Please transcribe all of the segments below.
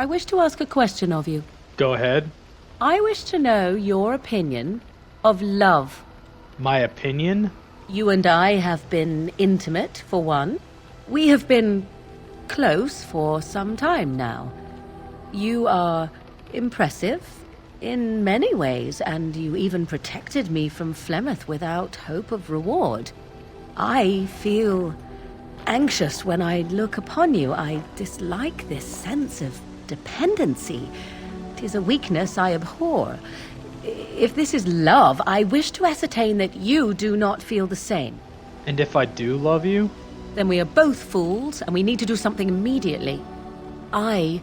I wish to ask a question of you. Go ahead. I wish to know your opinion of love. My opinion? You and I have been intimate, for one. We have been close for some time now. You are impressive in many ways, and you even protected me from Flemeth without hope of reward. I feel anxious when I look upon you. I dislike this sense of dependency. It is a weakness I abhor. If this is love, I wish to ascertain that you do not feel the same. And if I do love you? Then we are both fools, and we need to do something immediately. I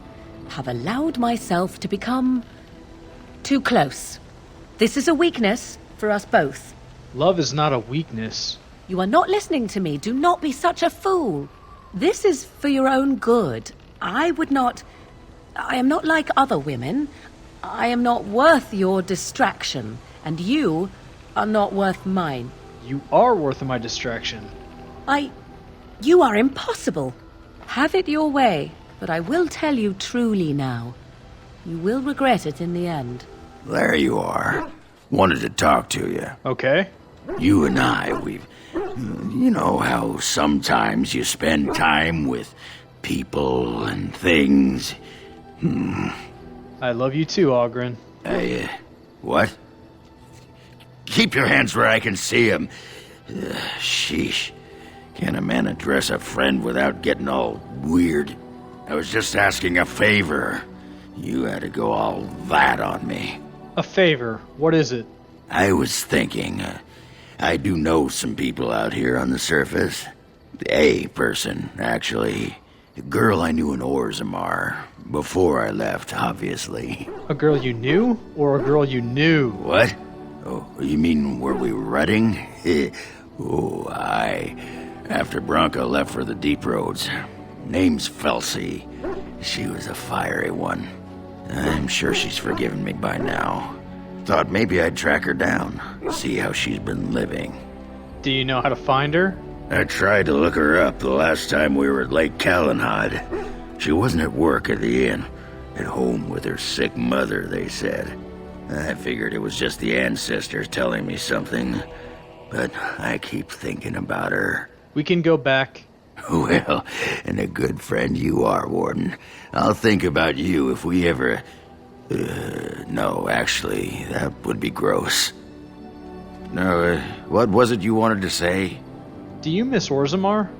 have allowed myself to become too close. This is a weakness for us both. Love is not a weakness. You are not listening to me. Do not be such a fool. This is for your own good. I am not like other women. I am not worth your distraction, and you are not worth mine. You are worth my distraction. You are impossible. Have it your way, but I will tell you truly now. You will regret it in the end. There you are. Wanted to talk to you. Okay. You and I, you know how sometimes you spend time with people and things. I love you too, Ogren. What? Keep your hands where I can see them. Sheesh. Can a man address a friend without getting all weird? I was just asking a favor. You had to go all that on me. A favor? What is it? I was thinking, I do know some people out here on the surface. A person, actually. A girl I knew in Orzammar. Before I left, obviously. A girl you knew? Or a girl you knew? What? Oh, you mean were we rutting? Oh, aye. After Bronco left for the deep roads. Name's Felsi. She was a fiery one. I'm sure she's forgiven me by now. Thought maybe I'd track her down, see how she's been living. Do you know how to find her? I tried to look her up the last time we were at Lake Calenhad. She wasn't at work at the inn. At home with her sick mother, they said. I figured it was just the ancestors telling me something. But I keep thinking about her. We can go back. Well, and a good friend you are, Warden. I'll think about you if we ever... no, actually, that would be gross. No, what was it you wanted to say? Do you miss Orzammar?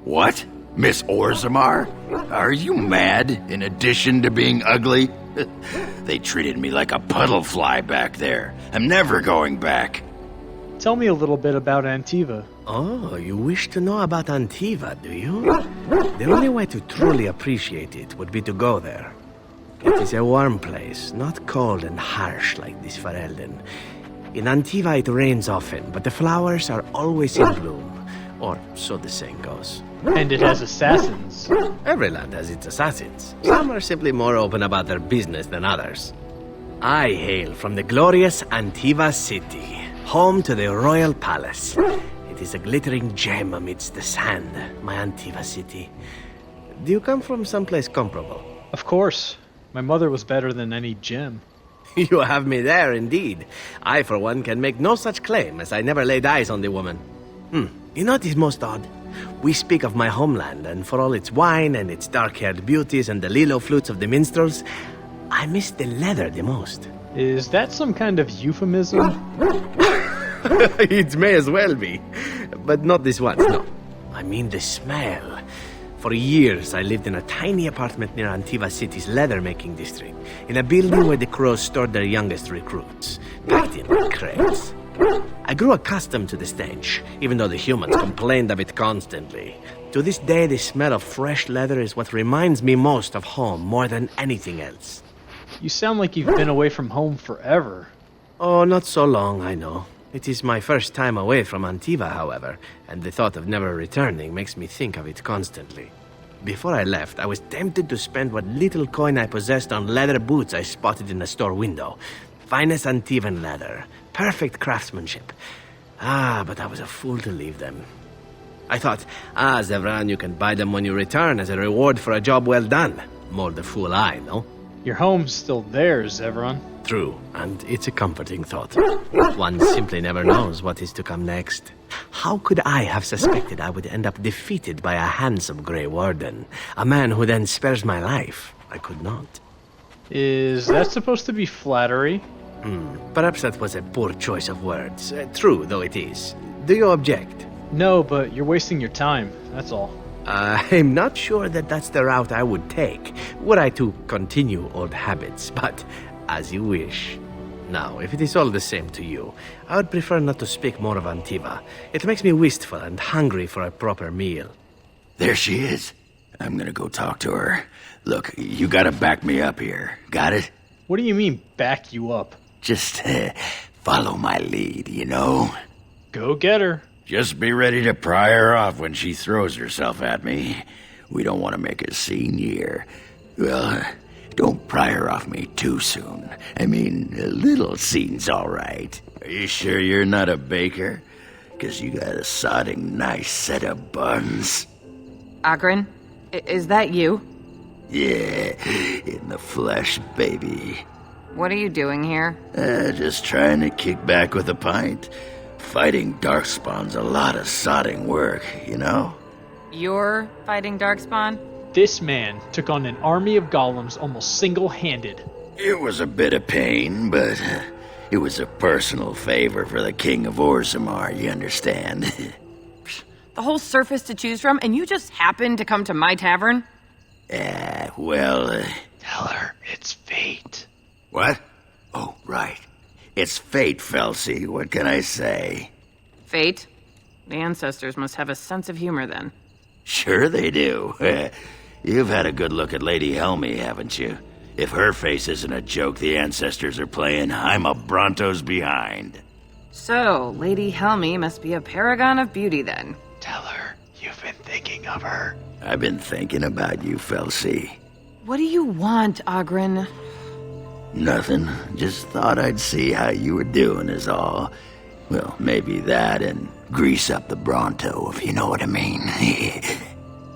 What? Miss Orzammar? Are you mad, in addition to being ugly? They treated me like a puddle fly back there. I'm never going back. Tell me a little bit about Antiva. Oh, you wish to know about Antiva, do you? The only way to truly appreciate it would be to go there. It is a warm place, not cold and harsh like this Ferelden. In Antiva it rains often, but the flowers are always in bloom. Or so the saying goes. And it has assassins. Every land has its assassins. Some are simply more open about their business than others. I hail from the glorious Antiva city, home to the royal palace. It is a glittering gem amidst the sand, my Antiva city. Do you come from someplace comparable? Of course. My mother was better than any gem. You have me there, indeed. I, for one, can make no such claim, as I never laid eyes on the woman. You know what is most odd? We speak of my homeland, and for all its wine and its dark-haired beauties and the lilo flutes of the minstrels, I miss the leather the most. Is that some kind of euphemism? It may as well be. But not this once, no. I mean the smell. For years, I lived in a tiny apartment near Antiva City's leather-making district, in a building where the crows stored their youngest recruits, packed in like crates. I grew accustomed to the stench, even though the humans complained of it constantly. To this day, the smell of fresh leather is what reminds me most of home more than anything else. You sound like you've been away from home forever. Oh, not so long, I know. It is my first time away from Antiva, however, and the thought of never returning makes me think of it constantly. Before I left, I was tempted to spend what little coin I possessed on leather boots I spotted in a store window. Finest Antivan leather. Perfect craftsmanship. But I was a fool to leave them. I thought, Zevran, you can buy them when you return as a reward for a job well done. more the fool I, no? Your home's still there, Zevran. True, and it's a comforting thought. One simply never knows what is to come next. How could I have suspected I would end up defeated by a handsome Grey Warden? A man who then spares my life? I could not. Is that supposed to be flattery? Perhaps that was a poor choice of words. True, though it is. Do you object? No, but you're wasting your time, that's all. I'm not sure that that's the route I would take, were I to continue old habits, but as you wish. Now, if it is all the same to you, I would prefer not to speak more of Antiva. It makes me wistful and hungry for a proper meal. There she is. I'm gonna go talk to her. Look, you gotta back me up here. Got it? What do you mean, back you up? Just follow my lead, you know? Go get her. Just be ready to pry her off when she throws herself at me. We don't want to make a scene here. Well, don't pry her off me too soon. I mean, a little scene's all right. Are you sure you're not a baker? 'Cause you got a sodding nice set of buns. Agrin, is that you? Yeah, in the flesh, baby. What are you doing here? Just trying to kick back with a pint. Fighting Darkspawn's a lot of sodding work, you know? You're fighting Darkspawn? This man took on an army of golems almost single-handed. It was a bit of pain, but it was a personal favor for the King of Orzammar, you understand? The whole surface to choose from, and you just happened to come to my tavern? Well, Tell her it's fate. what? Oh, right. It's fate, Felsi. What can I say? Fate? The ancestors must have a sense of humor then. Sure they do. You've had a good look at Lady Helmy, haven't you? If her face isn't a joke the ancestors are playing, I'm a Bronto's behind. So, Lady Helmy must be a paragon of beauty then. Tell her you've been thinking of her. I've been thinking about you, Felsi. What do you want, Agrin? Nothing. Just thought I'd see how you were doing is all. Well, maybe that and grease up the Bronto, if you know what I mean.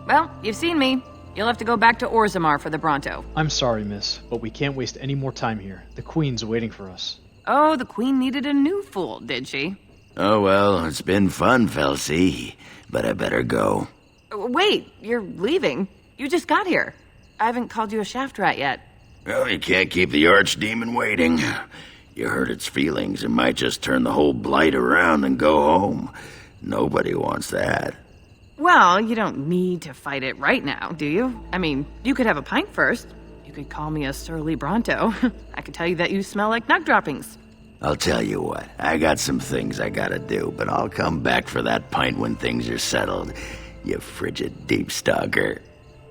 Well, you've seen me. You'll have to go back to Orzammar for the Bronto. I'm sorry, miss, but we can't waste any more time here. The Queen's waiting for us. Oh, the Queen needed a new fool, did she? Oh, well, it's been fun, Felsi, but I better go. Wait, you're leaving? You just got here. I haven't called you a shaft rat yet. Well, you can't keep the archdemon waiting. You hurt its feelings, it might just turn the whole blight around and go home. Nobody wants that. Well, you don't need to fight it right now, do you? I mean, you could have a pint first. You could call me a surly Bronto. I could tell you that you smell like nug droppings. I'll tell you what, I got some things I gotta do, but I'll come back for that pint when things are settled, you frigid deep stalker.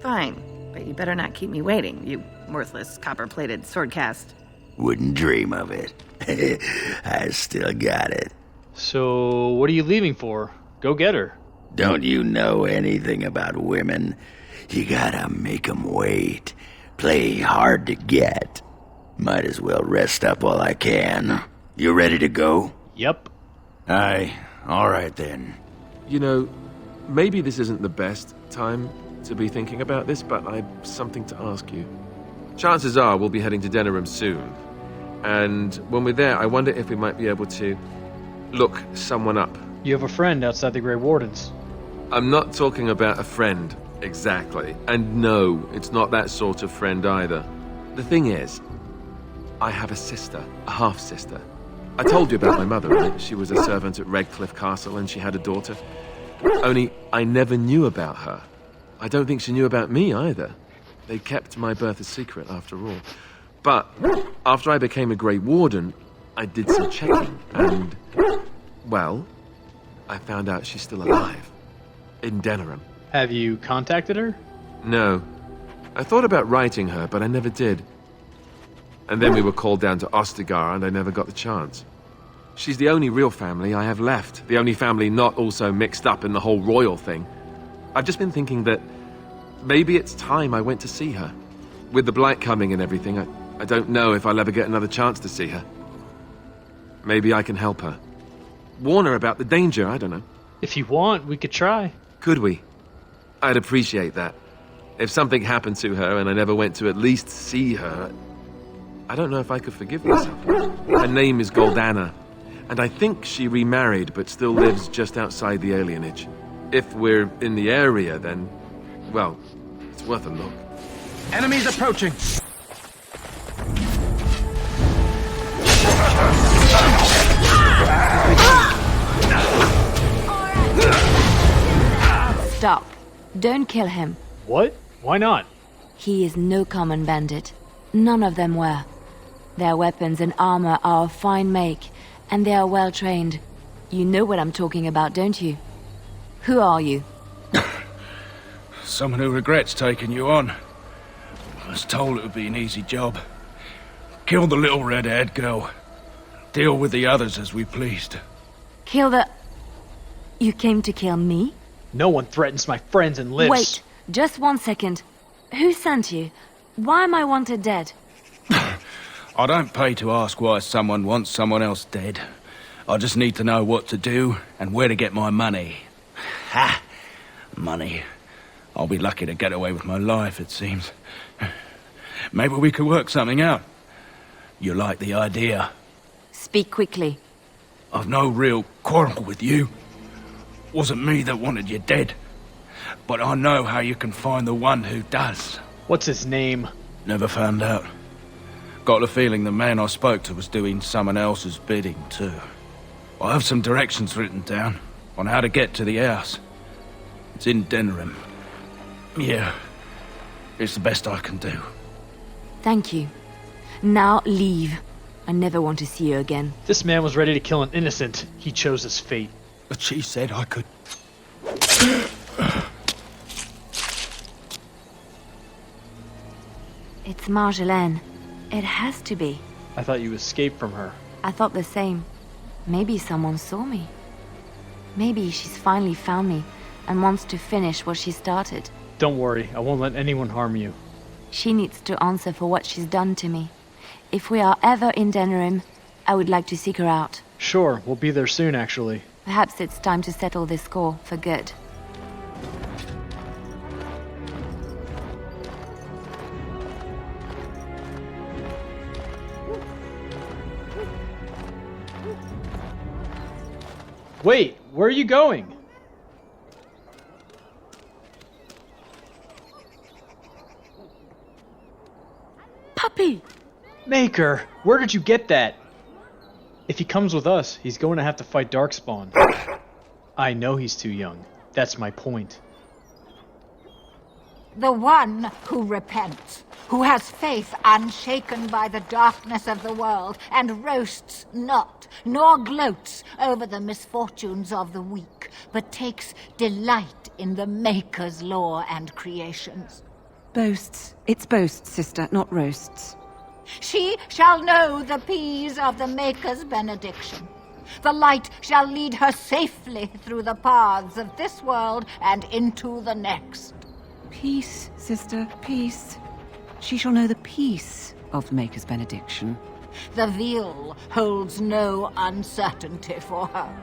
Fine, but you better not keep me waiting, you worthless copper-plated sword cast. Wouldn't dream of it. I still got it. So, what are you leaving for? Go get her. Don't you know anything about women? You gotta make 'em wait. Play hard to get. Might as well rest up while I can. You ready to go? Yep. Aye, alright then. You know, maybe this isn't the best time to be thinking about this, but I've something to ask you. Chances are we'll be heading to Denerim soon. And when we're there, I wonder if we might be able to look someone up. You have a friend outside the Grey Wardens. I'm not talking about a friend, exactly. And no, it's not that sort of friend either. The thing is, I have a sister, a half-sister. I told you about my mother, right? She was a servant at Redcliffe Castle and she had a daughter. Only I never knew about her. I don't think she knew about me either. They kept my birth a secret after all. But after I became a Grey Warden, I did some checking and, well, I found out she's still alive. In Denerim. Have you contacted her? No. I thought about writing her, but I never did. And then we were called down to Ostagar, and I never got the chance. She's the only real family I have left. The only family not also mixed up in the whole royal thing. I've just been thinking that maybe it's time I went to see her. With the blight coming and everything, I don't know if I'll ever get another chance to see her. Maybe I can help her. Warn her about the danger, I don't know. If you want, we could try. Could we? I'd appreciate that. If something happened to her and I never went to at least see her, I don't know if I could forgive myself. Her name is Goldana, and I think she remarried but still lives just outside the alienage. If we're in the area, then, well, it's worth a look. Enemies approaching! Stop. Don't kill him. What? Why not? He is no common bandit. None of them were. Their weapons and armor are of fine make, and they are well trained. You know what I'm talking about, don't you? Who are you? Someone who regrets taking you on. I was told it would be an easy job. Kill the little red-haired girl. Deal with the others as we pleased. Kill the... You came to kill me? No one threatens my friends and lives. Wait, just 1 second. Who sent you? Why am I wanted dead? I don't pay to ask why someone wants someone else dead. I just need to know what to do and where to get my money. Ha! Money. I'll be lucky to get away with my life, it seems. Maybe we could work something out. You like the idea? Speak quickly. I've no real quarrel with you. Wasn't me that wanted you dead. But I know how you can find the one who does. What's his name? Never found out. Got the feeling the man I spoke to was doing someone else's bidding, too. I have some directions written down on how to get to the house. It's in Denerim. Yeah, it's the best I can do. Thank you. Now leave. I never want to see you again. This man was ready to kill an innocent. He chose his fate. But she said I could... It's Marjolaine. It has to be. I thought you escaped from her. I thought the same. Maybe someone saw me. Maybe she's finally found me and wants to finish what she started. Don't worry, I won't let anyone harm you. She needs to answer for what she's done to me. If we are ever in Denerim, I would like to seek her out. Sure, we'll be there soon, actually. Perhaps it's time to settle this score for good. Wait, where are you going? Puppy! Maker, where did you get that? If he comes with us, he's going to have to fight Darkspawn. I know he's too young. That's my point. The one who repents, who has faith unshaken by the darkness of the world, and roasts not, nor gloats over the misfortunes of the weak, but takes delight in the Maker's law and creations. Boasts. It's boasts, sister, not roasts. She shall know the peace of the Maker's benediction. The light shall lead her safely through the paths of this world and into the next. Peace, sister, peace. She shall know the peace of the Maker's benediction. The veil holds no uncertainty for her,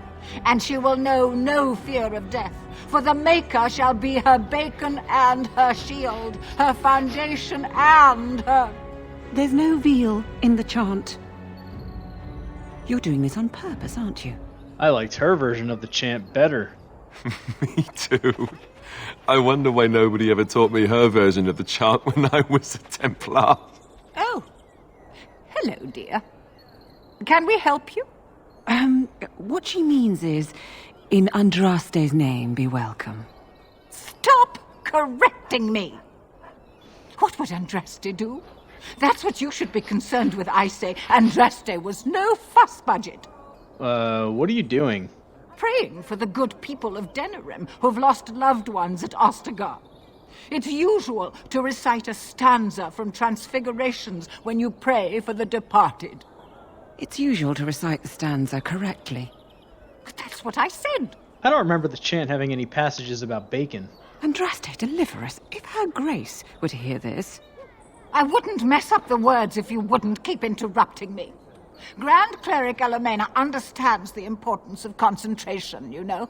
and she will know no fear of death, for the Maker shall be her beacon and her shield, her foundation and her... There's no veal in the chant. You're doing this on purpose, aren't you? I liked her version of the chant better. Me too. I wonder why nobody ever taught me her version of the chant when I was a Templar. Oh, hello, dear. Can we help you? What she means is, in Andraste's name, be welcome. Stop correcting me! What would Andraste do? That's what you should be concerned with, I say. Andraste was no fuss budget. What are you doing? Praying for the good people of Denerim who've lost loved ones at Ostagar. It's usual to recite a stanza from Transfigurations when you pray for the departed. It's usual to recite the stanza correctly. But that's what I said. I don't remember the chant having any passages about bacon. Andraste, deliver us. If her grace were to hear this... I wouldn't mess up the words if you wouldn't keep interrupting me. Grand Cleric Elomena understands the importance of concentration, you know.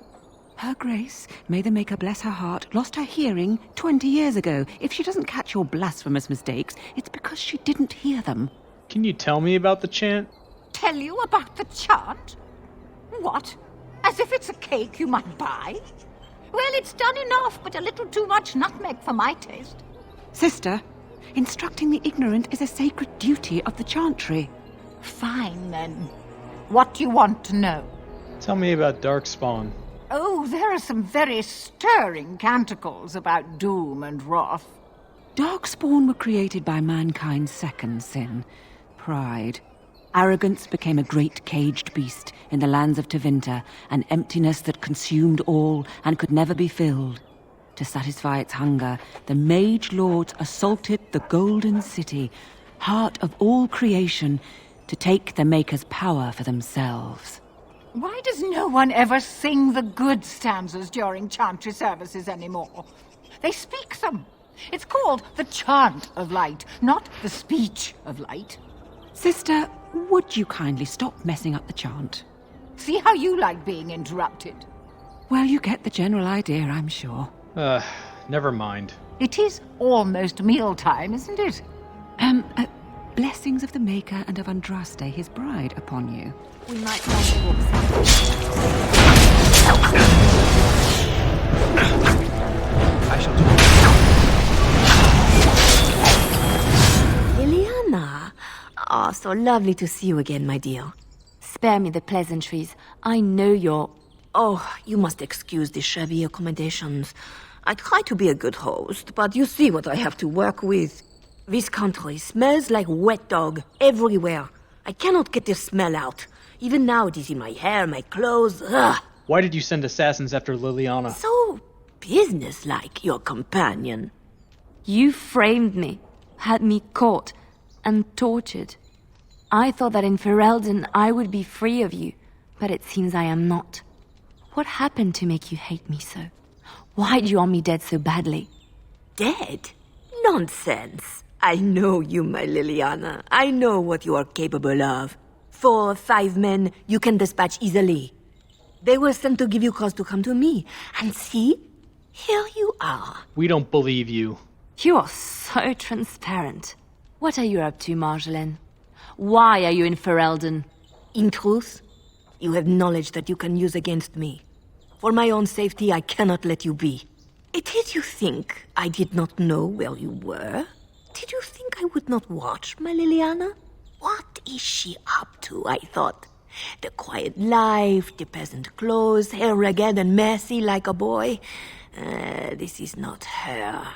Her Grace, may the Maker bless her heart, lost her hearing 20 years ago. If she doesn't catch your blasphemous mistakes, it's because she didn't hear them. Can you tell me about the chant? Tell you about the chant? What? As if it's a cake you might buy? Well, it's done enough, but a little too much nutmeg for my taste. Sister, instructing the ignorant is a sacred duty of the chantry. Fine, then. What do you want to know? Tell me about Darkspawn. Oh, there are some very stirring canticles about doom and wrath. Darkspawn were created by mankind's second sin, pride. Arrogance became a great caged beast in the lands of Tevinter, an emptiness that consumed all and could never be filled. To satisfy its hunger, the mage lords assaulted the Golden City, heart of all creation, to take the Maker's power for themselves. Why does no one ever sing the good stanzas during chantry services anymore? They speak them. It's called the chant of light, not the speech of light. Sister, would you kindly stop messing up the chant? See how you like being interrupted. Well, you get the general idea, I'm sure. Never mind. It is almost mealtime, isn't it? Blessings of the Maker and of Andraste, his bride, upon you. We might want to walk south. I shall do. Liliana! Ah, so lovely to see you again, my dear. Spare me the pleasantries. I know you're... Oh, you must excuse the shabby accommodations. I try to be a good host, but you see what I have to work with. This country smells like wet dog everywhere. I cannot get this smell out. Even now it is in my hair, my clothes. Ugh. Why did you send assassins after Liliana? So businesslike, your companion. You framed me, had me caught, and tortured. I thought that in Ferelden I would be free of you, but it seems I am not. What happened to make you hate me so? Why do you want me dead so badly? Dead? Nonsense. I know you, my Liliana. I know what you are capable of. 4 or 5 men you can dispatch easily. They were sent to give you cause to come to me. And see, here you are. We don't believe you. You are so transparent. What are you up to, Marjolaine? Why are you in Ferelden? In truth, you have knowledge that you can use against me. For my own safety, I cannot let you be. Did you think I did not know where you were? Did you think I would not watch, my Liliana? What is she up to, I thought? The quiet life, the peasant clothes, hair ragged and messy like a boy. This is not her.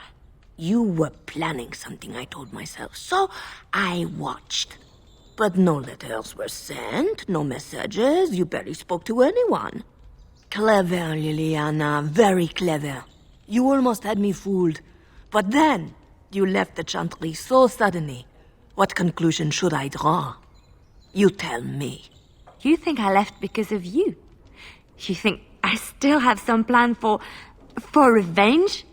You were planning something, I told myself, so I watched. But no letters were sent, no messages, you barely spoke to anyone. Clever, Liliana, very clever. You almost had me fooled. But then, you left the chantry so suddenly. What conclusion should I draw? You tell me. You think I left because of you? You think I still have some plan for revenge?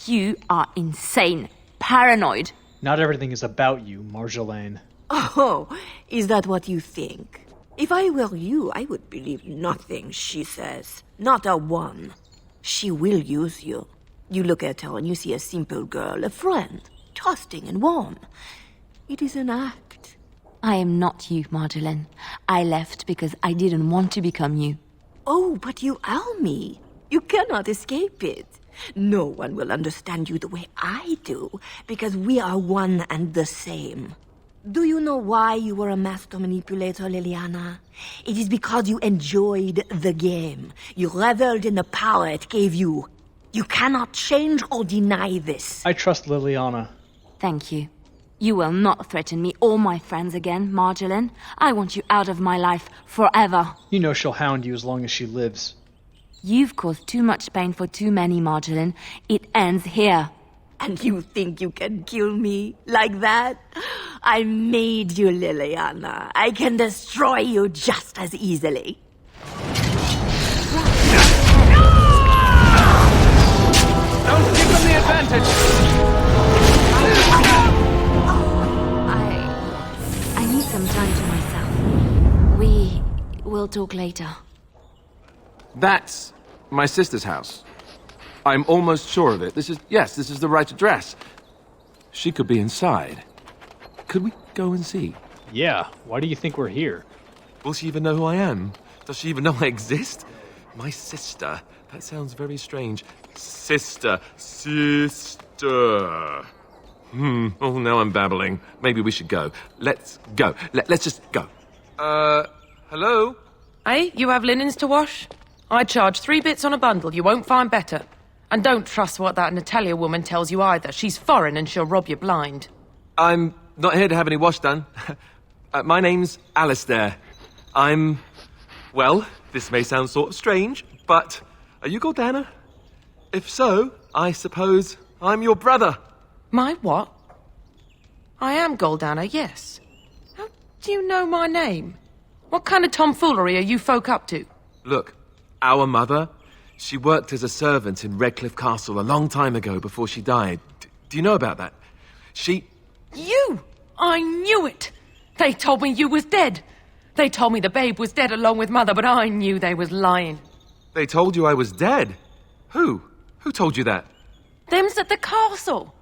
You are insane, paranoid. Not everything is about you, Marjolaine. Oh, is that what you think? If I were you, I would believe nothing she says. Not a one. She will use you. You look at her and you see a simple girl, a friend, trusting and warm. It is an act. I am not you, Marjolaine. I left because I didn't want to become you. Oh, but you are me. You cannot escape it. No one will understand you the way I do, because we are one and the same. Do you know why you were a master manipulator, Liliana? It is because you enjoyed the game. You reveled in the power it gave you. You cannot change or deny this. I trust Liliana. Thank you. You will not threaten me or my friends again, Marjolaine. I want you out of my life forever. You know she'll hound you as long as she lives. You've caused too much pain for too many, Marjolaine. It ends here. And you think you can kill me like that? I made you, Liliana. I can destroy you just as easily. Don't give them the advantage! I need some time to myself. We will talk later. That's My sister's house. I'm almost sure of it. This is the right address. She could be inside. Could we go and see? Yeah, why do you think we're here? Will she even know who I am? Does she even know I exist? My sister. That sounds very strange. Sister. Oh, now I'm babbling. Maybe we should go. Let's go. Let's just go. Hello? Hey, you have linens to wash? I charge 3 bits on a bundle. You won't find better. And don't trust what that Natalia woman tells you either. She's foreign and she'll rob you blind. I'm not here to have any wash done. My name's Alistair. Well, this may sound sort of strange, but are you Gordana? If so, I suppose I'm your brother. My what? I am Goldana, yes. How do you know my name? What kind of tomfoolery are you folk up to? Look, our mother, she worked as a servant in Redcliffe Castle a long time ago before she died. Do you know about that? You! I knew it! They told me you was dead. They told me the babe was dead along with mother, but I knew they was lying. They told you I was dead? Who? Who told you that? Them's at the castle.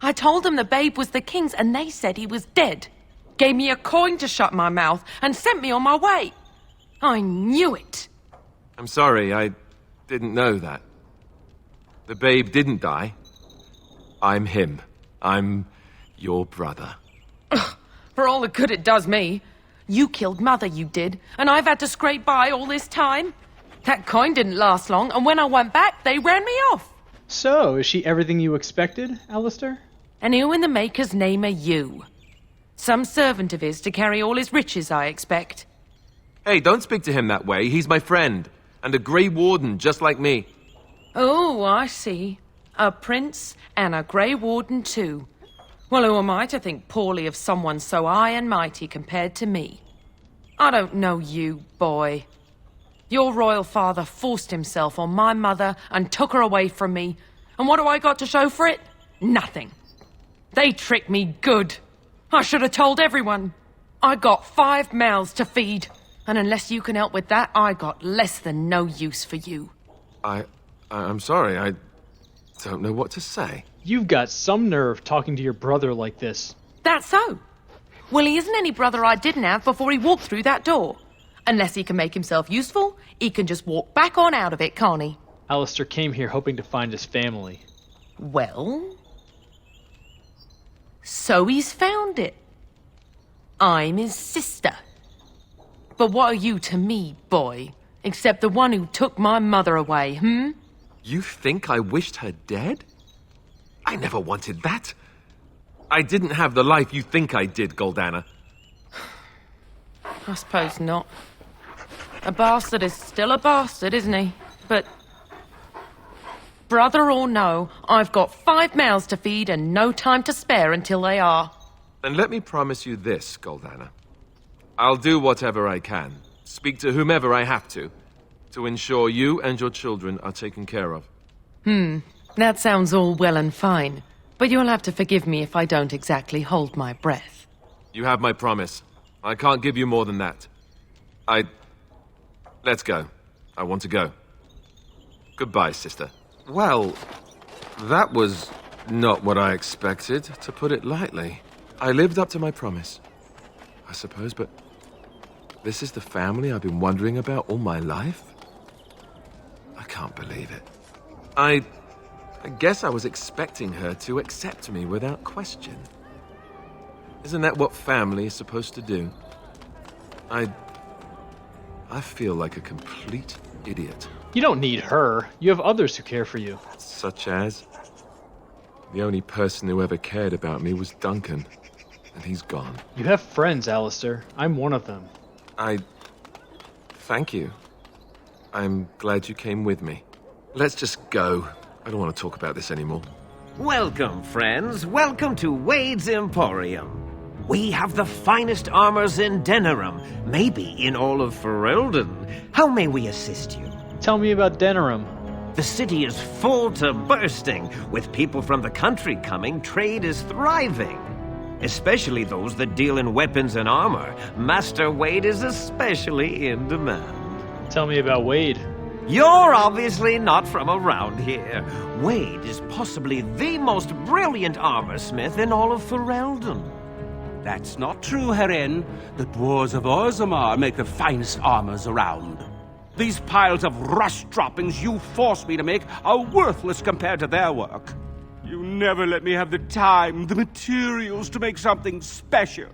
I told them the babe was the king's and they said he was dead. Gave me a coin to shut my mouth and sent me on my way. I knew it. I'm sorry, I didn't know that. The babe didn't die. I'm him. I'm your brother. Ugh, for all the good it does me. You killed mother, you did, and I've had to scrape by all this time. That coin didn't last long, and when I went back, they ran me off. So, is she everything you expected, Alistair? And who in the maker's name are you? Some servant of his to carry all his riches, I expect. Hey, don't speak to him that way. He's my friend, and a Grey Warden just like me. Oh, I see. A prince and a Grey Warden too. Well, who am I to think poorly of someone so high and mighty compared to me? I don't know you, boy. Your royal father forced himself on my mother and took her away from me. And what do I got to show for it? Nothing. They tricked me good. I should have told everyone. I got 5 mouths to feed. And unless you can help with that, I got less than no use for you. I'm sorry, I don't know what to say. You've got some nerve talking to your brother like this. That's so. Well, he isn't any brother I didn't have before he walked through that door. Unless he can make himself useful, he can just walk back on out of it, can't he? Alistair came here hoping to find his family. Well? So he's found it. I'm his sister. But what are you to me, boy? Except the one who took my mother away, You think I wished her dead? I never wanted that. I didn't have the life you think I did, Goldana. I suppose not. A bastard is still a bastard, isn't he? But, brother or no, I've got 5 mouths to feed and no time to spare until they are. Then let me promise you this, Goldana. I'll do whatever I can, speak to whomever I have to ensure you and your children are taken care of. That sounds all well and fine, but you'll have to forgive me if I don't exactly hold my breath. You have my promise. I can't give you more than that. Let's go. I want to go. Goodbye, sister. Well, that was not what I expected, to put it lightly. I lived up to my promise, I suppose, but this is the family I've been wondering about all my life? I can't believe it. I guess I was expecting her to accept me without question. Isn't that what family is supposed to do? I feel like a complete idiot. You don't need her. You have others who care for you. Such as? The only person who ever cared about me was Duncan, and he's gone. You have friends, Alistair. I'm one of them. Thank you. I'm glad you came with me. Let's just go. I don't want to talk about this anymore. Welcome, friends. Welcome to Wade's Emporium. We have the finest armors in Denerim, maybe in all of Ferelden. How may we assist you? Tell me about Denerim. The city is full to bursting. With people from the country coming, trade is thriving. Especially those that deal in weapons and armor. Master Wade is especially in demand. Tell me about Wade. You're obviously not from around here. Wade is possibly the most brilliant armorsmith in all of Ferelden. That's not true, Herin. The dwarves of Orzammar make the finest armors around. These piles of rust droppings you forced me to make are worthless compared to their work. You never let me have the time, the materials to make something special.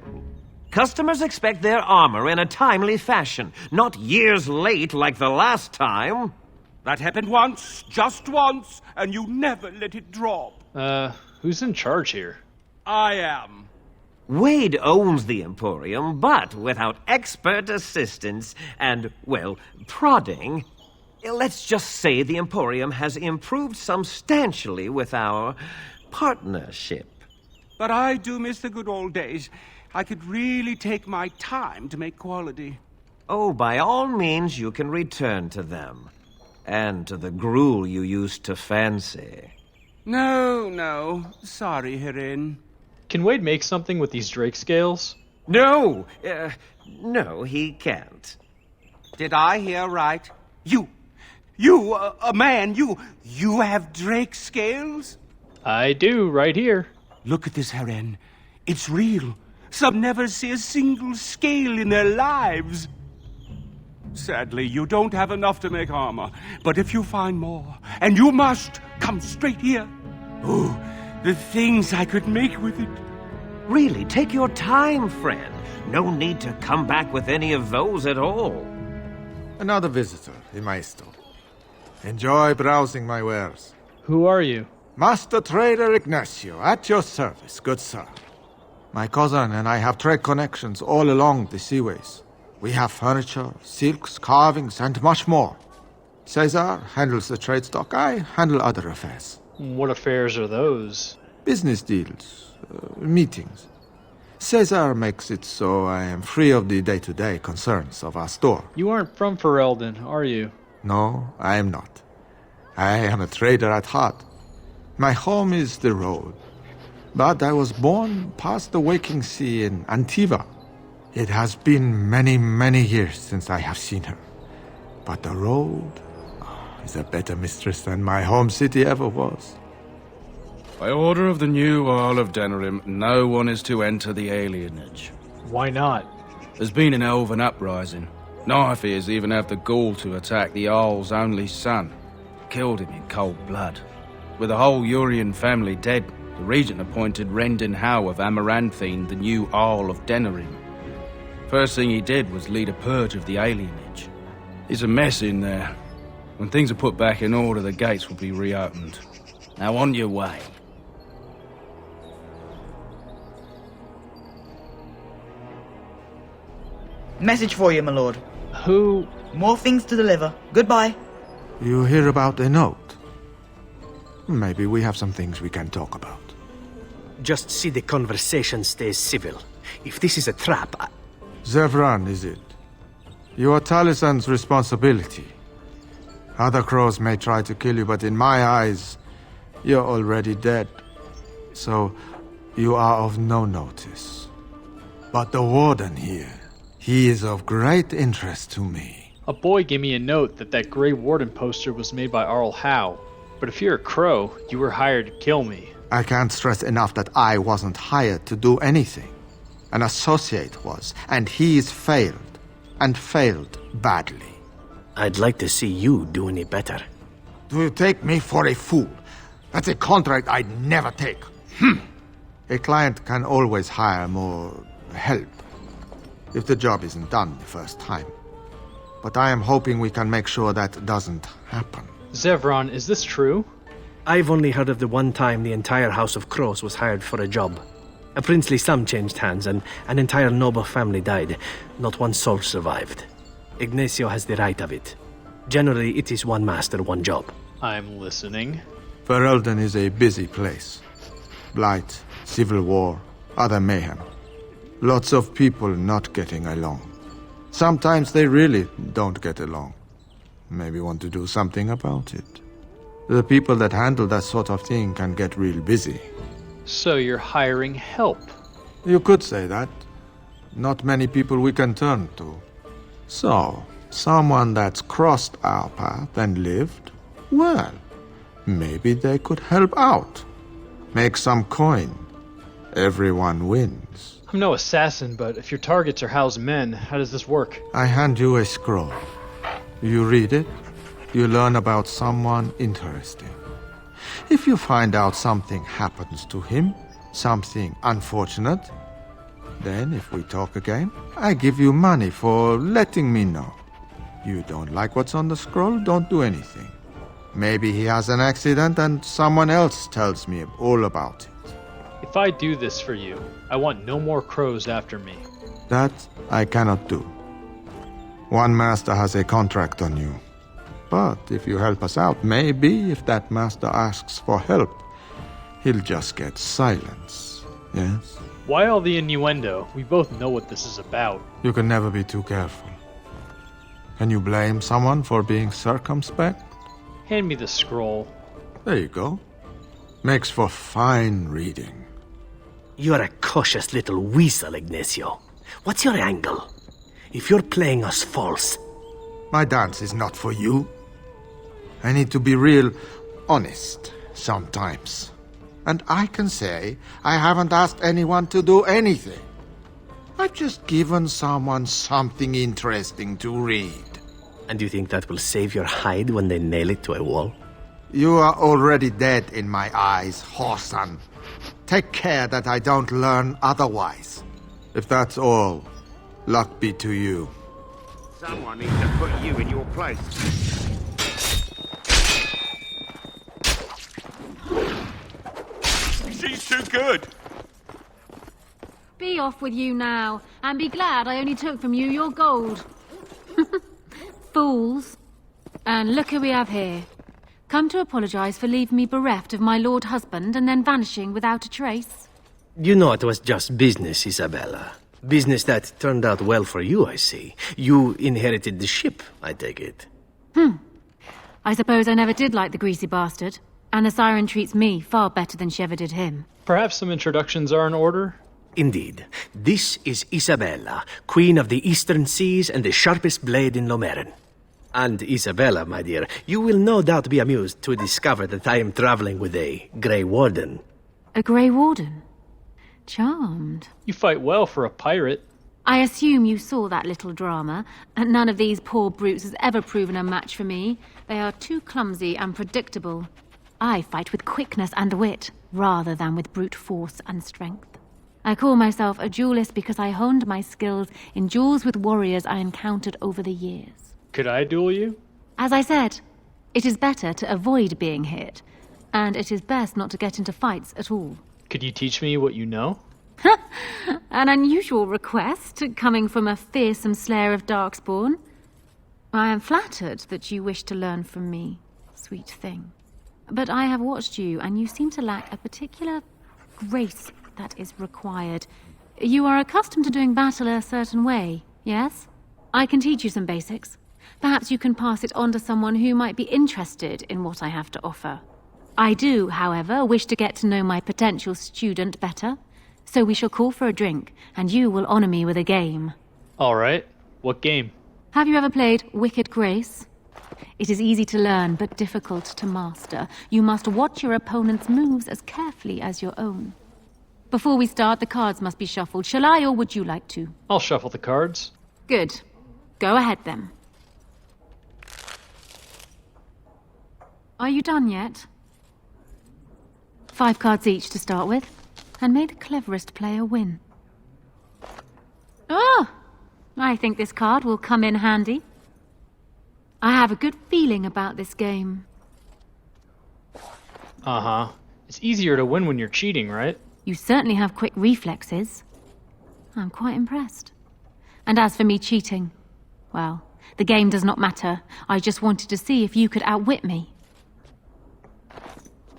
Customers expect their armor in a timely fashion, not years late like the last time. That happened once, just once, and you never let it drop. Who's in charge here? I am. Wade owns the Emporium, but without expert assistance and, well, prodding, let's just say the Emporium has improved substantially with our partnership. But I do miss the good old days. I could really take my time to make quality. Oh, by all means, you can return to them. And to the gruel you used to fancy. No. Sorry, Herin. Can Wade make something with these Drake scales? No, he can't. Did I hear right? You, a man, you have Drake scales? I do, right here. Look at this, Herin. It's real. Some never see a single scale in their lives. Sadly, you don't have enough to make armor. But if you find more, and you must, come straight here. Oh, the things I could make with it. Really, take your time, friend. No need to come back with any of those at all. Another visitor in my store. Enjoy browsing my wares. Who are you? Master Trader Ignacio, at your service, good sir. My cousin and I have trade connections all along the seaways. We have furniture, silks, carvings, and much more. Caesar handles the trade stock, I handle other affairs. What affairs are those? Business deals, meetings. Caesar makes it so I am free of the day-to-day concerns of our store. You aren't from Ferelden, are you? No, I am not. I am a trader at heart. My home is the road. But I was born past the waking sea in Antiva. It has been many, many years since I have seen her. But the road is a better mistress than my home city ever was. By order of the new Earl of Denerim, no one is to enter the alienage. Why not? There's been an elven uprising. Nightfears even have the gall to attack the Earl's only son. Killed him in cold blood. With the whole Urian family dead, the regent appointed Rendon Howe of Amaranthine the new Earl of Denerim. First thing he did was lead a purge of the alienage. It's a mess in there. When things are put back in order, the gates will be reopened. Now on your way. Message for you, my lord. Who? More things to deliver. Goodbye. You hear about a note? Maybe we have some things we can talk about. Just see the conversation stays civil. If this is a trap, Zevran, is it? You are Talisan's responsibility. Other crows may try to kill you, but in my eyes, you're already dead. So, you are of no notice. But the warden here, he is of great interest to me. A boy gave me a note that Grey Warden poster was made by Arl Howe. But if you're a crow, you were hired to kill me. I can't stress enough that I wasn't hired to do anything. An associate was, and he's failed. And failed badly. I'd like to see you do any better. Do you take me for a fool? That's a contract I'd never take. A client can always hire more help if the job isn't done the first time. But I am hoping we can make sure that doesn't happen. Zevran, is this true? I've only heard of the one time the entire House of Crows was hired for a job. A princely sum changed hands and an entire noble family died. Not one soul survived. Ignacio has the right of it. Generally, it is one master, one job. I'm listening. Ferelden is a busy place. Blight, civil war, other mayhem. Lots of people not getting along. Sometimes they really don't get along. Maybe want to do something about it. The people that handle that sort of thing can get real busy. So you're hiring help? You could say that. Not many people we can turn to. So, Someone that's crossed our path and lived, well, maybe they could help out. Make some coin. Everyone wins. I'm no assassin, but if your targets are Hal's men, how does this work? I hand you a scroll. You read it, you learn about someone interesting. If you find out something happens to him, something unfortunate, then if we talk again, I give you money for letting me know. You don't like what's on the scroll, don't do anything. Maybe he has an accident and someone else tells me all about it. If I do this for you, I want no more crows after me. That I cannot do. One master has a contract on you. But if you help us out, maybe if that master asks for help, he'll just get silence. Yes? Why all the innuendo? We both know what this is about. You can never be too careful. Can you blame someone for being circumspect? Hand me the scroll. There you go. Makes for fine reading. You're a cautious little weasel, Ignacio. What's your angle? If you're playing us false... My dance is not for you. I need to be real honest sometimes. And I can say I haven't asked anyone to do anything. I've just given someone something interesting to read. And do you think that will save your hide when they nail it to a wall? You are already dead in my eyes, Horsan. Take care that I don't learn otherwise. If that's all, luck be to you. Someone needs to put you in your place. She's too good. Be off with you now, and be glad I only took from you your gold. Fools. And look who we have here. Come to apologize for leaving me bereft of my lord husband and then vanishing without a trace. You know it was just business, Isabella. Business that turned out well for you, I see. You inherited the ship, I take it. I suppose I never did like the greasy bastard. And the siren treats me far better than she ever did him. Perhaps some introductions are in order? Indeed. This is Isabella, Queen of the Eastern Seas and the sharpest blade in Lomerin. And Isabella, my dear, you will no doubt be amused to discover that I am traveling with a Grey Warden. A Grey Warden? Charmed. You fight well for a pirate. I assume you saw that little drama, and none of these poor brutes has ever proven a match for me. They are too clumsy and predictable. I fight with quickness and wit, rather than with brute force and strength. I call myself a duelist because I honed my skills in duels with warriors I encountered over the years. Could I duel you? As I said, it is better to avoid being hit, and it is best not to get into fights at all. Could you teach me what you know? An unusual request, coming from a fearsome slayer of Darkspawn. I am flattered that you wish to learn from me, sweet thing. But I have watched you, and you seem to lack a particular grace that is required. You are accustomed to doing battle a certain way, yes? I can teach you some basics. Perhaps you can pass it on to someone who might be interested in what I have to offer. I do, however, wish to get to know my potential student better. So we shall call for a drink, and you will honor me with a game. All right. What game? Have you ever played Wicked Grace? It is easy to learn, but difficult to master. You must watch your opponent's moves as carefully as your own. Before we start, the cards must be shuffled. Shall I, or would you like to? I'll shuffle the cards. Good. Go ahead, then. Are you done yet? 5 cards each to start with, and may the cleverest player win. Oh! I think this card will come in handy. I have a good feeling about this game. Uh-huh. It's easier to win when you're cheating, right? You certainly have quick reflexes. I'm quite impressed. And as for me cheating, well, the game does not matter. I just wanted to see if you could outwit me.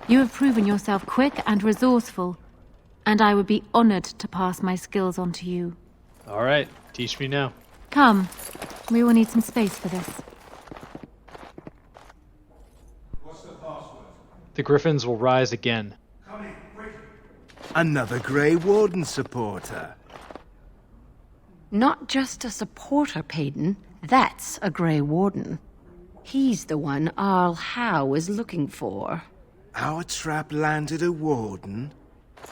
You have proven yourself quick and resourceful, and I would be honored to pass my skills on to you. All right. Teach me now. Come. We will need some space for this. The Griffins will rise again. Another Grey Warden supporter. Not just a supporter, Payton. That's a Grey Warden. He's the one Arl Howe is looking for. Our trap landed a warden?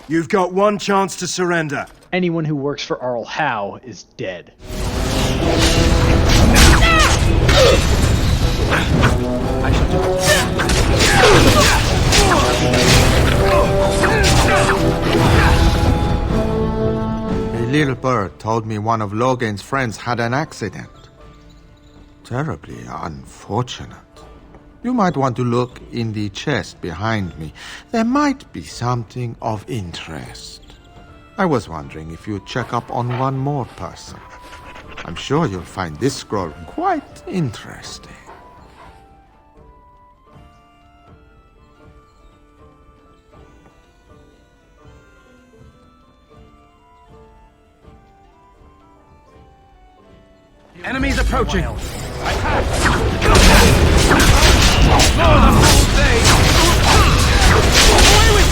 You've got one chance to surrender. Anyone who works for Arl Howe is dead. A little bird told me one of Logan's friends had an accident. Terribly unfortunate. You might want to look in the chest behind me. There might be something of interest. I was wondering if you'd check up on one more person. I'm sure you'll find this scroll quite interesting. Enemies approaching. Away with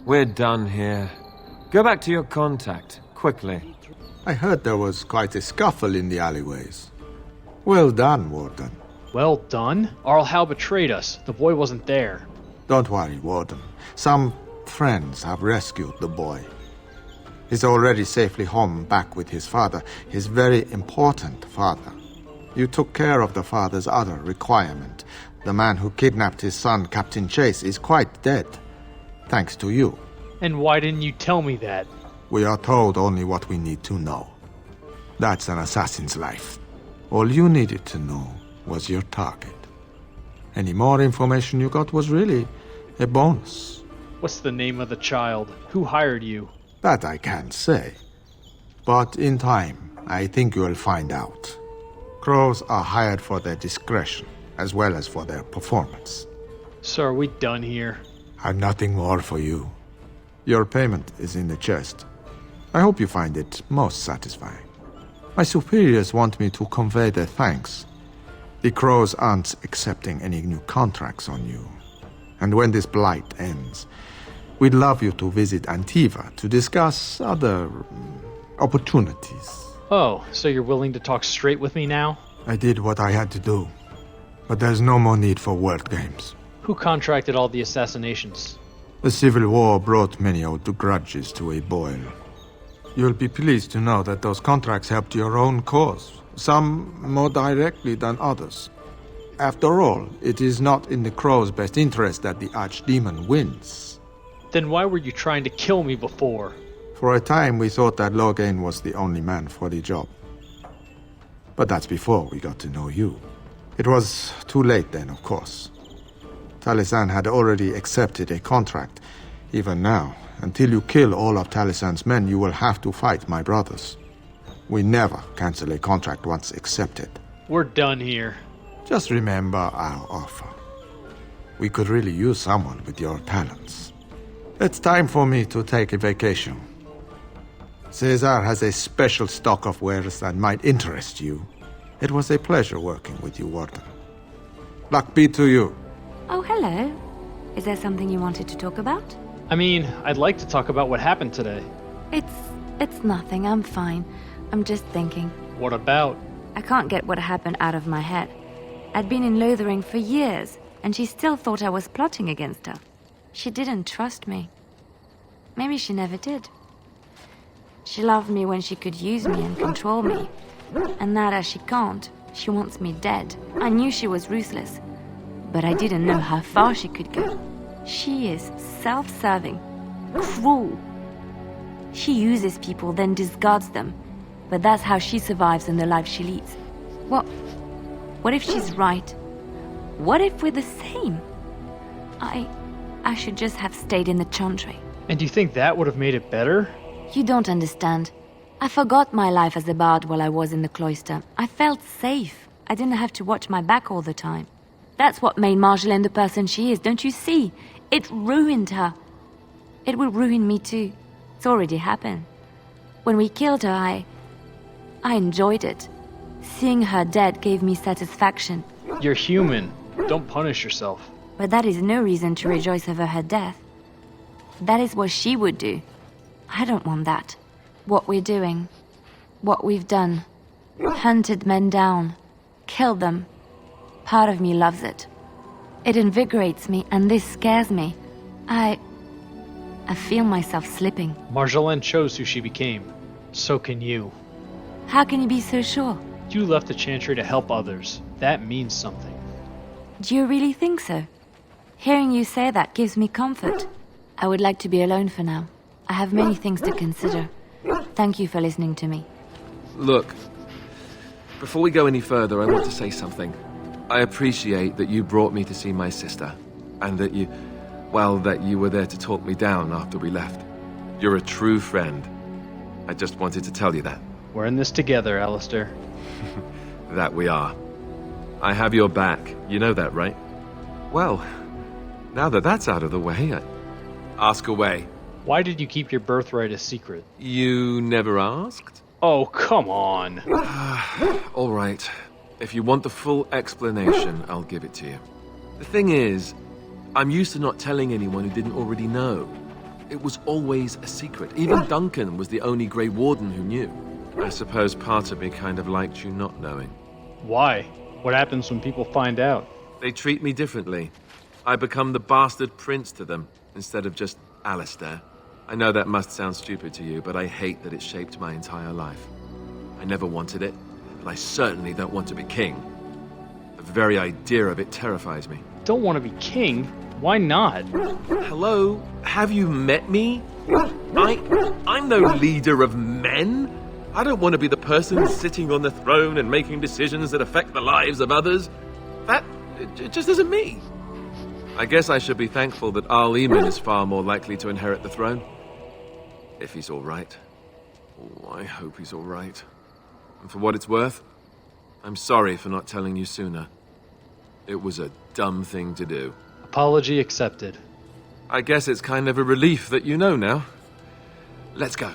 We're done here. Go back to your contact, quickly. I heard there was quite a scuffle in the alleyways. Well done, Warden. Well done? Arl Howe betrayed us. The boy wasn't there. Don't worry, Warden. Some friends have rescued the boy. He's already safely home back with his father, his very important father. You took care of the father's other requirement. The man who kidnapped his son, Captain Chase, is quite dead. Thanks to you. And why didn't you tell me that? We are told only what we need to know. That's an assassin's life. All you needed to know was your target. Any more information you got was really a bonus. What's the name of the child? Who hired you? That I can't say. But in time, I think you'll find out. Crows are hired for their discretion, as well as for their performance. So are we done here? I've nothing more for you. Your payment is in the chest. I hope you find it most satisfying. My superiors want me to convey their thanks. The Crows aren't accepting any new contracts on you. And when this blight ends, we'd love you to visit Antiva to discuss other opportunities. Oh, so you're willing to talk straight with me now? I did what I had to do. But there's no more need for word games. Who contracted all the assassinations? The Civil War brought many old grudges to a boil. You'll be pleased to know that those contracts helped your own cause, some more directly than others. After all, it is not in the Crow's best interest that the Archdemon wins. Then why were you trying to kill me before? For a time, we thought that Logain was the only man for the job. But that's before we got to know you. It was too late then, of course. Talisan had already accepted a contract. Even now, until you kill all of Talisan's men, you will have to fight my brothers. We never cancel a contract once accepted. We're done here. Just remember our offer. We could really use someone with your talents. It's time for me to take a vacation. Caesar has a special stock of wares that might interest you. It was a pleasure working with you, Warden. Luck be to you. Oh, hello. Is there something you wanted to talk about? I mean, I'd like to talk about what happened today. It's nothing. I'm fine. I'm just thinking. What about? I can't get what happened out of my head. I'd been in Lothering for years, and she still thought I was plotting against her. She didn't trust me. Maybe she never did. She loved me when she could use me and control me. And now that she can't, she wants me dead. I knew she was ruthless, but I didn't know how far she could go. She is self-serving, cruel. She uses people, then discards them. But that's how she survives in the life she leads. What if she's right? What if we're the same? I should just have stayed in the Chantry. And do you think that would have made it better? You don't understand. I forgot my life as a bard while I was in the cloister. I felt safe. I didn't have to watch my back all the time. That's what made Marjolaine the person she is, don't you see? It ruined her. It will ruin me too. It's already happened. When we killed her, I enjoyed it. Seeing her dead gave me satisfaction. You're human. Don't punish yourself. But that is no reason to rejoice over her death. That is what she would do. I don't want that. What we're doing, what we've done, hunted men down, killed them. Part of me loves it. It invigorates me, and this scares me. I feel myself slipping. Marjolaine chose who she became. So can you. How can you be so sure? You left the Chantry to help others. That means something. Do you really think so? Hearing you say that gives me comfort. I would like to be alone for now. I have many things to consider. Thank you for listening to me. Look, before we go any further, I want to say something. I appreciate that you brought me to see my sister, and that you were there to talk me down after we left. You're a true friend. I just wanted to tell you that. We're in this together, Alistair. That we are. I have your back. You know that, right? Well, now that that's out of the way, ask away. Why did you keep your birthright a secret? You never asked? Oh, come on. All right. If you want the full explanation, I'll give it to you. The thing is, I'm used to not telling anyone who didn't already know. It was always a secret. Even Duncan was the only Grey Warden who knew. I suppose part of me kind of liked you not knowing. Why? What happens when people find out? They treat me differently. I become the bastard prince to them, instead of just Alistair. I know that must sound stupid to you, but I hate that it shaped my entire life. I never wanted it, and I certainly don't want to be king. The very idea of it terrifies me. Don't want to be king? Why not? Hello? Have you met me? I'm no leader of men. I don't want to be the person sitting on the throne and making decisions that affect the lives of others. It just isn't me. I guess I should be thankful that Arl Eamon is far more likely to inherit the throne. If he's all right. Oh, I hope he's all right. And for what it's worth, I'm sorry for not telling you sooner. It was a dumb thing to do. Apology accepted. I guess it's kind of a relief that you know now. Let's go.